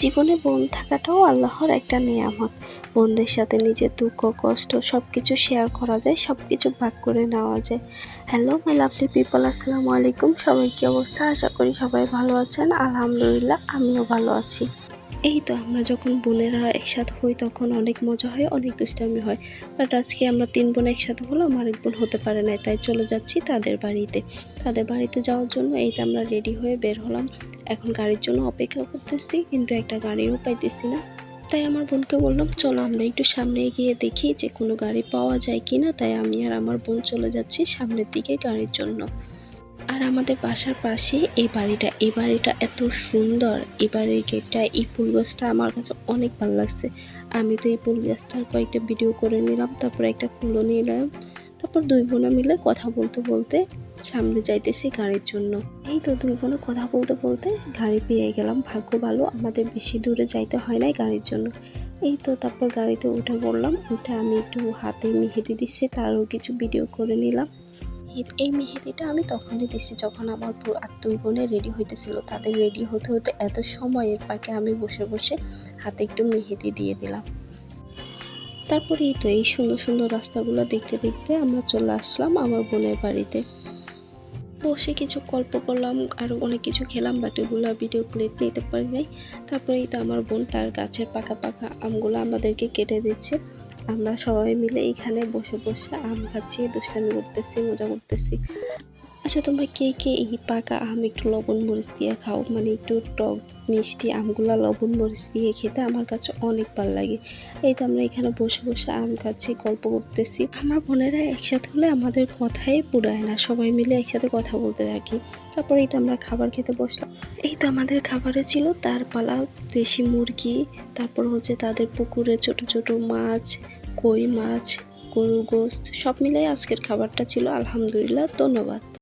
জীবনে বোন থাকাটাও আল্লাহর একটা নেয়ামত। বোনদের সাথে নিজের দুঃখ কষ্ট সব কিছু শেয়ার করা যায়, সব কিছু ভাগ করে নেওয়া যায়। হ্যালো মাই লাভলি পিপল, আসসালামু আলাইকুম। সবাই কি অবস্থা? আশা করি সবাই ভালো আছেন। আলহামদুলিল্লাহ, আমিও ভালো আছি। এই তো আমরা যখন বোনেরা একসাথে হই তখন অনেক মজা হয়, অনেক দুষ্টামি হয়। বাট আজকে আমরা 3 বোন একসাথে হলাম, আরেক বোন হতে পারে নাই, তাই চলে যাচ্ছি তাদের বাড়িতে। তাদের বাড়িতে যাওয়ার জন্য এই তো আমরা রেডি হয়ে বের হলাম। এখন গাড়ির জন্য অপেক্ষা করতেছি, কিন্তু একটা গাড়িও পাইতেছি না। তাই আমার বোনকে বললাম, চলো আমরা একটু সামনে গিয়ে দেখি যে কোনো গাড়ি পাওয়া যায় কিনা। তাই আমি আর আমার বোন চলে যাচ্ছি সামনের দিকে গাড়ির জন্য। আর আমাদের বাসার পাশে এই বাড়িটা এত সুন্দর। এই বাড়ির গেটটা, এই ফুল গাছটা আমার কাছে অনেক ভালো লাগছে। আমি তো এই ফুল গাছটার কয়েকটা ভিডিও করে নিলাম, তারপর একটা ফুলও নিলাম। তারপর দুই বোনা মিলে কথা বলতে বলতে সামনে যাইতেছি গাড়ির জন্য। এই তো দুই বোনে কথা বলতে বলতে গাড়ি পেয়ে গেলাম। ভাগ্য ভালো, আমাদের বেশি দূরে যাইতে হয় নাই গাড়ির জন্য। এই তো তারপর গাড়িতে উঠে পড়লাম। উঠে আমি একটু হাতে মেহেদি দিচ্ছি, তারও কিছু ভিডিও করে নিলাম। এই মেহেদিটা আমি তখনই দিছি যখন আমার আর দুই বোনে রেডি হইতেছিল। তাদের রেডি হতে হতে এত সময়ের ফাঁকে আমি বসে বসে হাতে একটু মেহেদি দিয়ে দিলাম। তারপরে এই তো এই সুন্দর সুন্দর রাস্তাগুলো দেখতে দেখতে আমরা চলে আসলাম আমার বোনের বাড়িতে। বসে কিছু গল্প করলাম, আরও অনেক কিছু খেলাম, বাট ওগুলো ভিডিও ক্লিপ নিতে পারি নাই। তারপরে এই তো আমার বোন তার গাছের পাকা পাকা আমগুলো আমাদেরকে কেটে দিচ্ছে। আমরা সবাই মিলে এখানে বসে বসে আম খাচ্ছি, দুষ্টামি করতেছি, মজা করতেছি। আচ্ছা, তোমরা কে কে এই পাকা আম একটু লবণ মরিচ দিয়ে খাও? মানে একটু টক মিষ্টি আমগুলা লবণ মরিচ দিয়ে খেতে আমার কাছে অনেক ভালো লাগে। এই তো আমরা এখানে বসে বসে আম খাচ্ছি, গল্প করতেছি। আমার বোনেরা একসাথে হলে আমাদের কথাই পুরায় না, সবাই মিলে একসাথে কথা বলতে থাকি। তারপরে এই তো আমরা খাবার খেতে বসলাম। এই তো আমাদের খাবারে ছিল তার পালা দেশি মুরগি, তারপর হচ্ছে তাদের পুকুরে ছোট ছোট মাছ, কই মাছ, গরুর গোশত, সব মিলাই আজকের খাবারটা ছিল। আলহামদুলিল্লাহ, ধন্যবাদ।